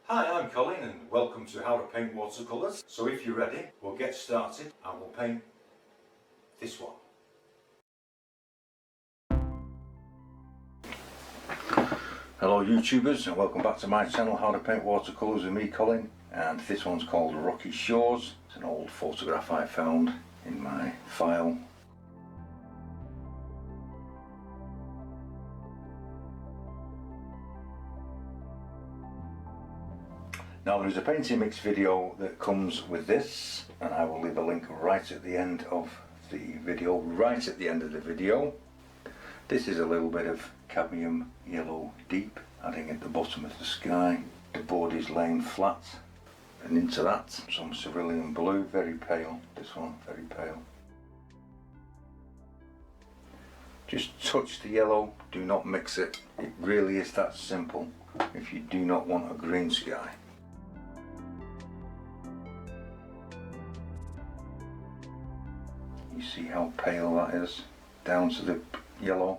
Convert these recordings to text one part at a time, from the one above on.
Hi, I'm Colin and welcome to How to Paint Watercolours. So if you're ready, we'll get started and we'll paint this one. Hello YouTubers and welcome back to my channel How to Paint Watercolours with me Colin, and this one's called Rocky Shores. It's an old photograph I found in my file. Now there is a painting mix video that comes with this, and I will leave a link right at the end of the video. This is a little bit of cadmium yellow deep, adding at the bottom of the sky. The board is laying flat, and into that some cerulean blue, very pale, this one very pale. Just touch the yellow, do not mix it. It really is that simple if you do not want a green sky. You see how pale that is, down to the yellow.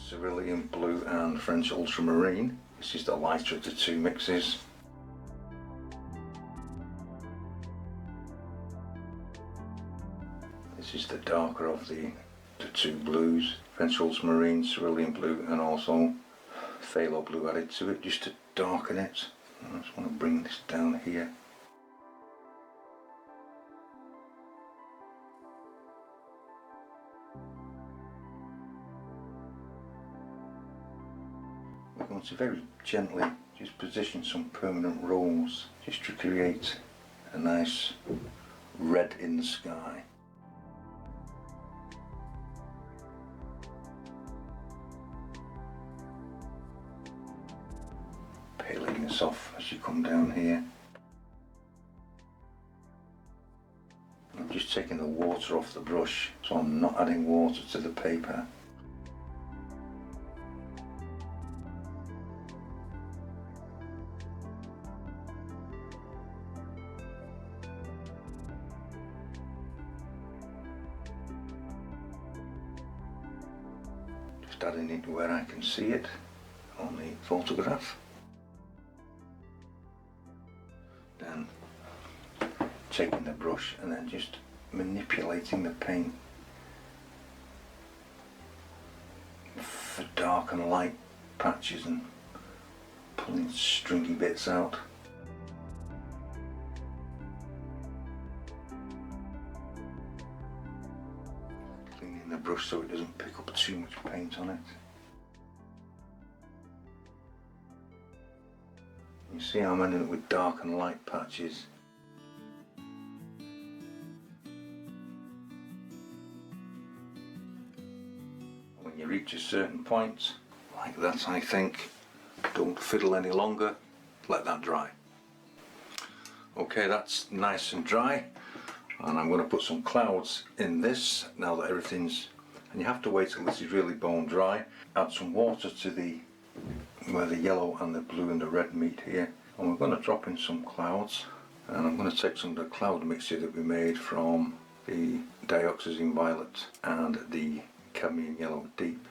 Cerulean blue and French ultramarine. This is the lighter of the two mixes. This is the darker of the two blues, French ultramarine, cerulean blue, and also phthalo blue added to it just to darken it. I just want to bring this down here. We're going to very gently just position some permanent rolls just to create a nice red in the sky. Peeling this off as you come down here. I'm just taking the water off the brush, so I'm not adding water to the paper. Just adding it where I can see it on the photograph. Then taking the brush and then just manipulating the paint for dark and light patches and pulling stringy bits out. Cleaning the brush so it doesn't pick up too much paint on it. You see how I'm ending up with dark and light patches. When you reach a certain point, like that I think, don't fiddle any longer, let that dry. Okay, that's nice and dry, and I'm going to put some clouds in this now that everything's, and you have to wait till this is really bone dry. Add some water to where the yellow and the blue and the red meet here, and we're going to drop in some clouds, and I'm going to take some of the cloud mixture that we made from the dioxazine violet and the cadmium yellow deep.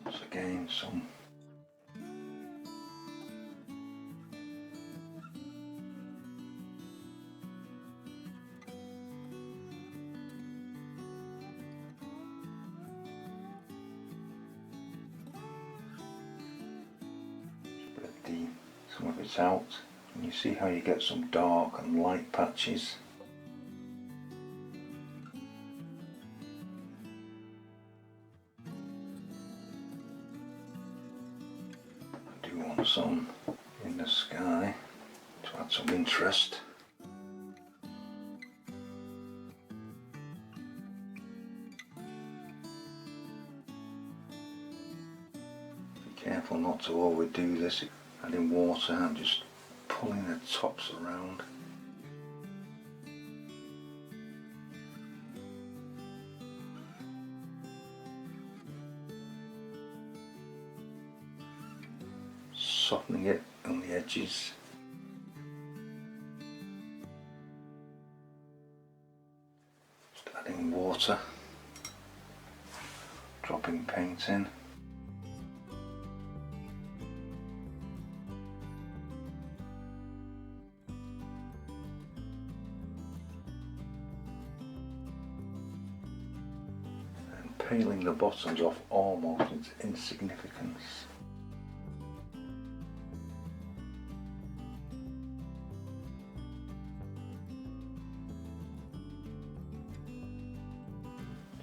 Once again some some of it out, and you see how you get some dark and light patches. I do want some in the sky to add some interest. Be careful not to overdo this. Adding water and just pulling the tops around. softening it on the edges. Just adding water, dropping paint in. Peeling the bottoms off almost into insignificance.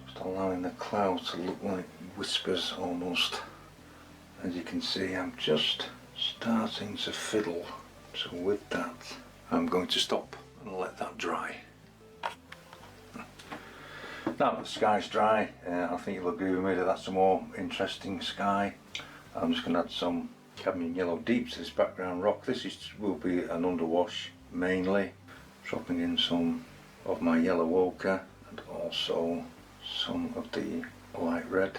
Just allowing the clouds to look like whispers almost. As you can see, I'm just starting to fiddle. So with that, I'm going to stop and let that dry. Now that the sky's dry, I think you'll agree with me that that's a more interesting sky. I'm just going to add some cadmium yellow deep to this background rock. Will be an underwash mainly. Dropping in some of my yellow ochre and also some of the light red.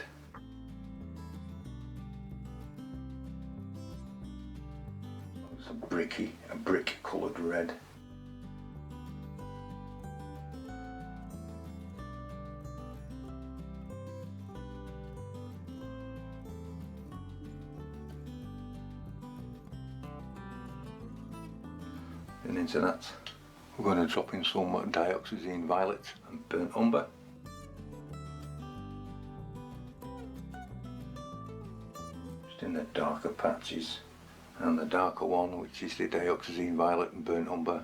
It's a brick coloured red. And into that we're going to drop in some dioxazine violet and burnt umber. Just in the darker patches, and the darker one, which is the dioxazine violet and burnt umber,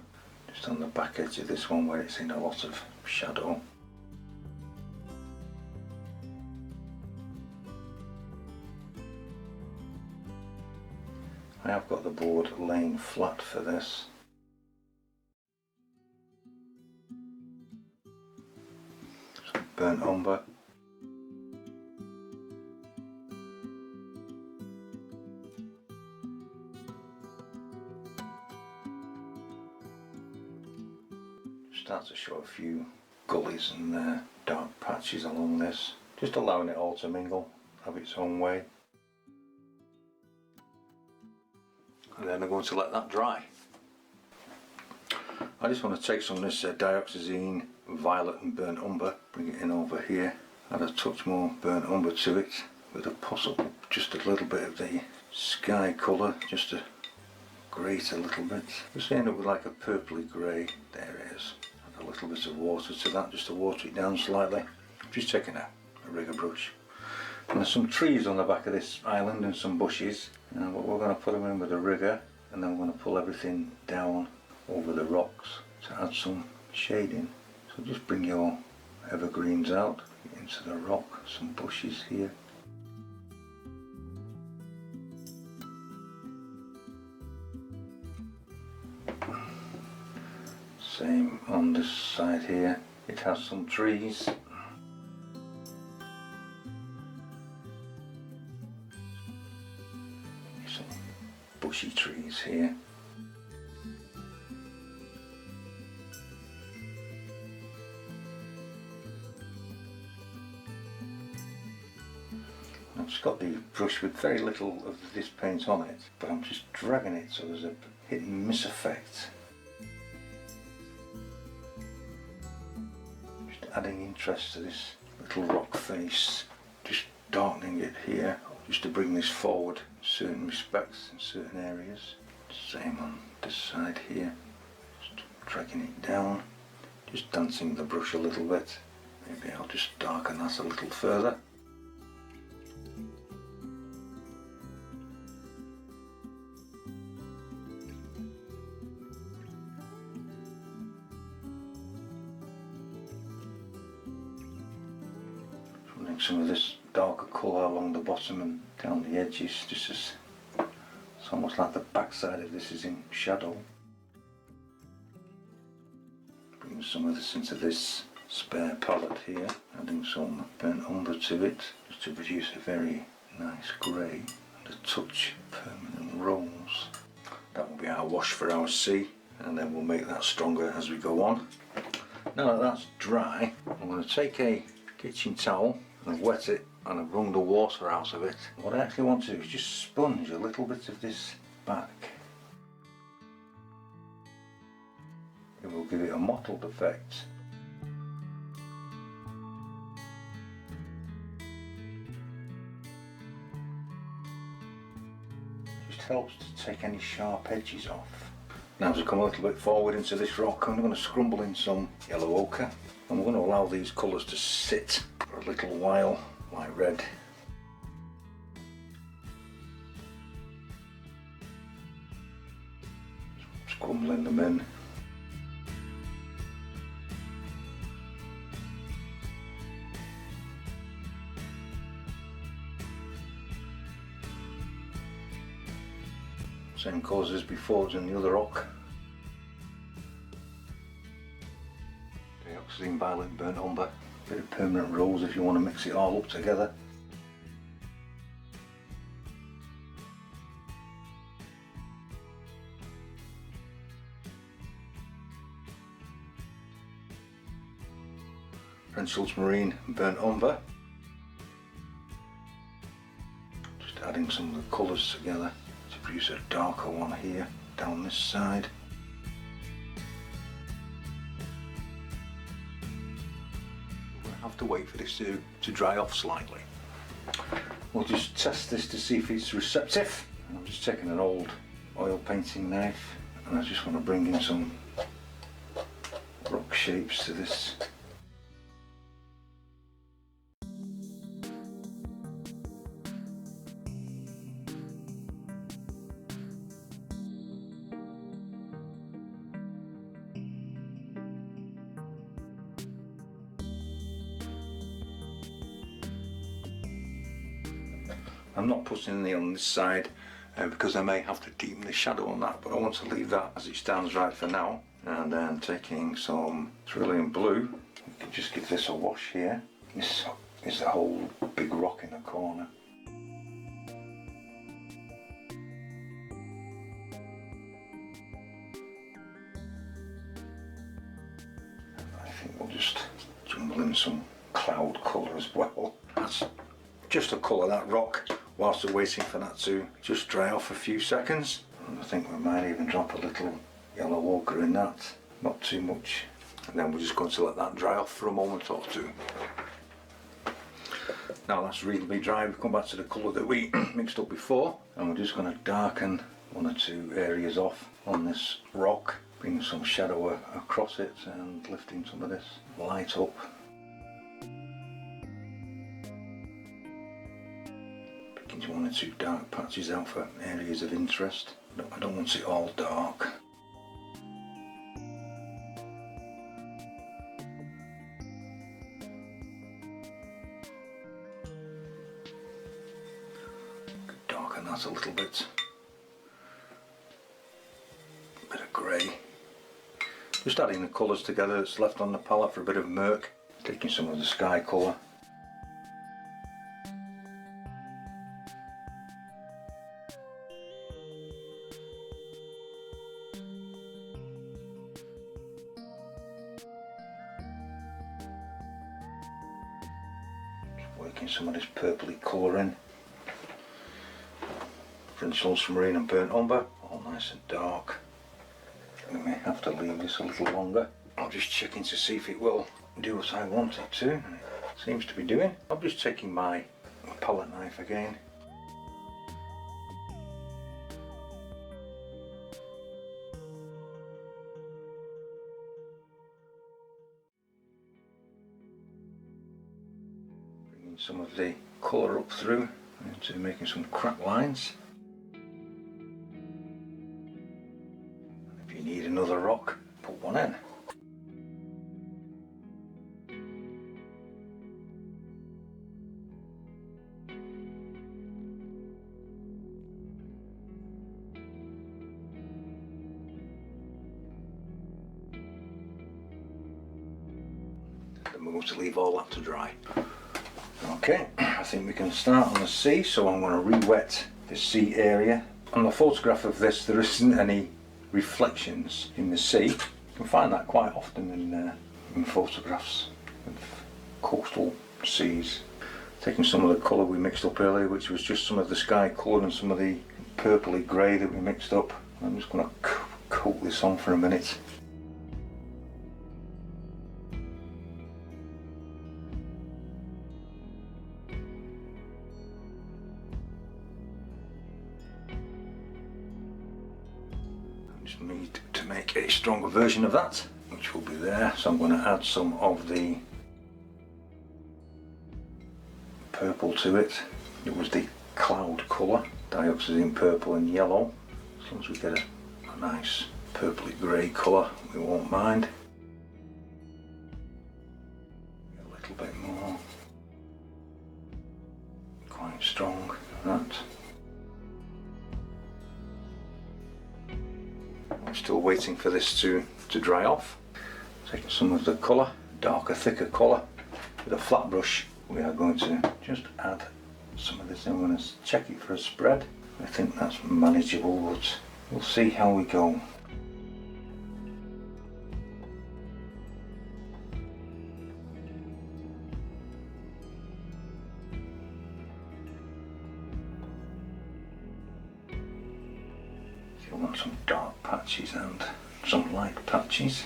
just on the back edge of this one where it's in a lot of shadow. I have got the board laying flat for this. Burnt umber. Start to show a few gullies and dark patches along this, just allowing it all to mingle, have its own way. And then I'm going to let that dry. I just want to take some of this dioxazine violet and burnt umber, bring it in over here, add a touch more burnt umber to it with a possible just a little bit of the sky colour, just to grate a little bit. Just end up with like a purpley grey. There it is. Add a little bit of water to that just to water it down slightly. Just taking a rigger brush. And there's some trees on the back of this island and some bushes, and we're going to put them in with a rigger, and then we're going to pull everything down over the rocks to add some shading. So just bring your evergreens out into the rock, some bushes here. Same on this side here, it has some trees. Some bushy trees here. I've just got the brush with very little of this paint on it, but I'm just dragging it so there's a hit and miss effect. Just adding interest to this little rock face, just darkening it here, just to bring this forward in certain respects, in certain areas. Same on this side here, just dragging it down, just dancing the brush a little bit. Maybe I'll just darken that a little further. Some of this darker colour along the bottom and down the edges, just as it's almost like the backside of this is in shadow. Bring some of this into this spare palette here, adding some burnt umber to it, just to produce a very nice grey and a touch of permanent rose. That will be our wash for our sea, and then we'll make that stronger as we go on. Now that that's dry, I'm going to take a kitchen towel, I've wet it and I've wrung the water out of it. What I actually want to do is just sponge a little bit of this back. It will give it a mottled effect. Just helps to take any sharp edges off. Now as I come a little bit forward into this rock, I'm going to scrumble in some yellow ochre, and we're going to allow these colours to sit for a little while, like red. Scrumbling them in. Same colours as before as in the other rock. Dioxazine, violet, burnt umber, bit of permanent rose if you want to mix it all up together. French ultramarine and burnt umber. Just adding some of the colours together to produce a darker one here down this side. We'll have to wait for this to dry off slightly. We'll just test this to see if it's receptive. I'm just taking an old oil painting knife and I just want to bring in some rock shapes to this. I'm not putting any on this side because I may have to deepen the shadow on that, but I want to leave that as it stands right for now. And then taking some cerulean blue, you can just give this a wash here. This is the whole big rock in the corner. I think we'll just jumble in some cloud colour as well. That's just to colour that rock whilst we're waiting for that to just dry off a few seconds. And I think we might even drop a little yellow ochre in that, not too much. And then we're just going to let that dry off for a moment or two. Now that's reasonably dry, we've come back to the colour that we mixed up before, and we're just going to darken one or two areas off on this rock, bring some shadow across it and lifting some of this light up. One or two dark patches out for areas of interest. I don't want it all dark. Could darken that a little bit. A bit of grey. Just adding the colours together that's left on the palette for a bit of murk. Taking some of the sky colour. Working some of this purpley colour in. French ultramarine and burnt umber, all nice and dark. We may have to leave this a little longer. I'm just checking to see if it will do what I want it to, and it seems to be doing. I'm just taking my palette knife again. Some of the colour up through into making some crack lines. And if you need another rock, put one in. Then we're going to leave all that to dry. Okay, I think we can start on the sea, so I'm going to re-wet the sea area. On the photograph of this, there isn't any reflections in the sea. You can find that quite often in photographs of coastal seas. Taking some of the colour we mixed up earlier, which was just some of the sky colour and some of the purpley grey that we mixed up. I'm just going to coat this on for a minute. I just need to make a stronger version of that, which will be there. So I'm going to add some of the purple to it. It was the cloud colour, dioxazine purple and yellow. As long as we get a nice purpley grey colour, we won't mind. A little bit more, quite strong, that. I'm still waiting for this to dry off. Taking some of the colour, darker, thicker colour, with a flat brush, we are going to just add some of this. I'm going to check it for a spread. I think that's manageable, but we'll see how we go. Still want some dark patches and some light patches.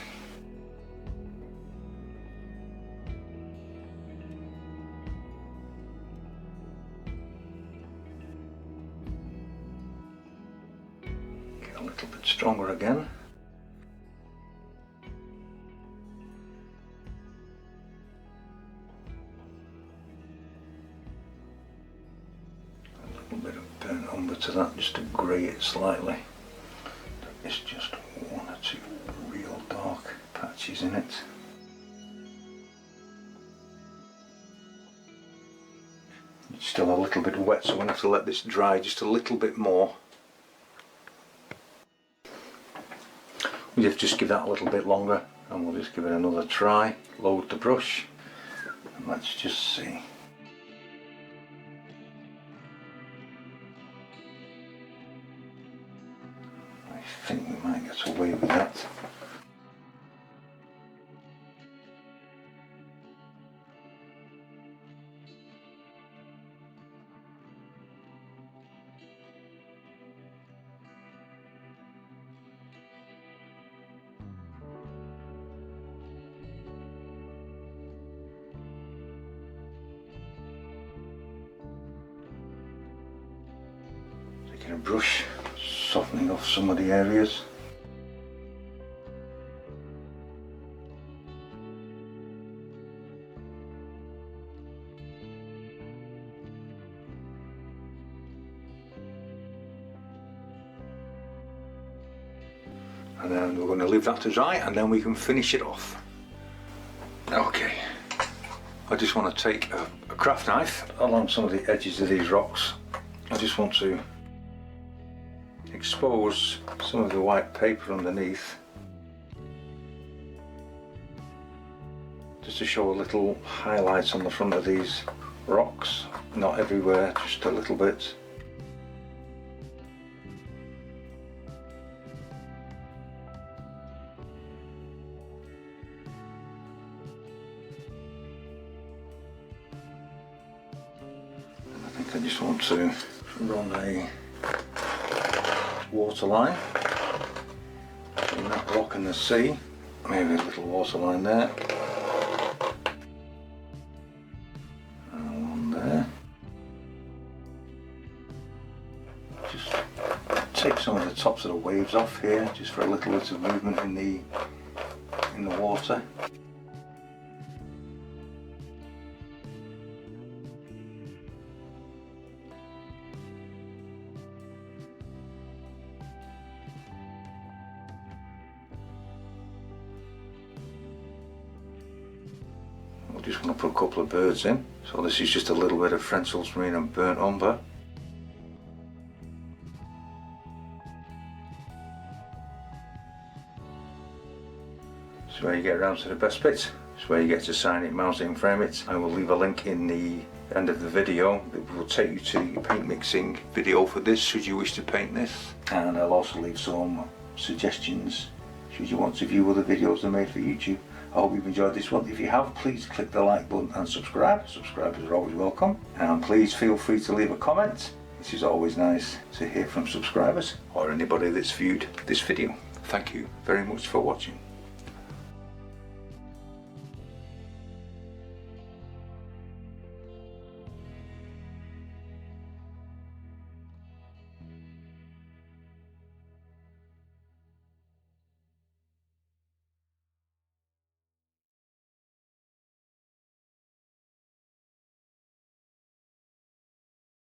A little bit stronger again. A little bit of burnt umber to that, just to grey it slightly. It's just one or two real dark patches in it. It's still a little bit wet, so I'm going to have to let this dry just a little bit more. We have to just give that a little bit longer, and we'll just give it another try. Load the brush, and let's just see. I think we might get away with that. Taking a brush, softening off some of the areas. And then we're going to leave that to dry, and then we can finish it off. Okay, I just want to take a craft knife along some of the edges of these rocks. I just want to expose some of the white paper underneath, just to show a little highlights on the front of these rocks. Not everywhere, just a little bit. And I think I just want to run a water line between that rock and the sea. Maybe a little water line there. And one there. Just take some of the tops of the waves off here, just for a little bit of movement in the water. I just want to put a couple of birds in. So this is just a little bit of French ultramarine and burnt umber. This is where you get around to the best bit. This is where you get to sign it, mount it and frame it. I will leave a link in the end of the video that will take you to the paint mixing video for this, should you wish to paint this. And I'll also leave some suggestions should you want to view other videos I made for YouTube. I hope you've enjoyed this one. If you have, please click the like button and subscribe. Subscribers are always welcome. And please feel free to leave a comment. This is always nice to hear from subscribers or anybody that's viewed this video. Thank you very much for watching.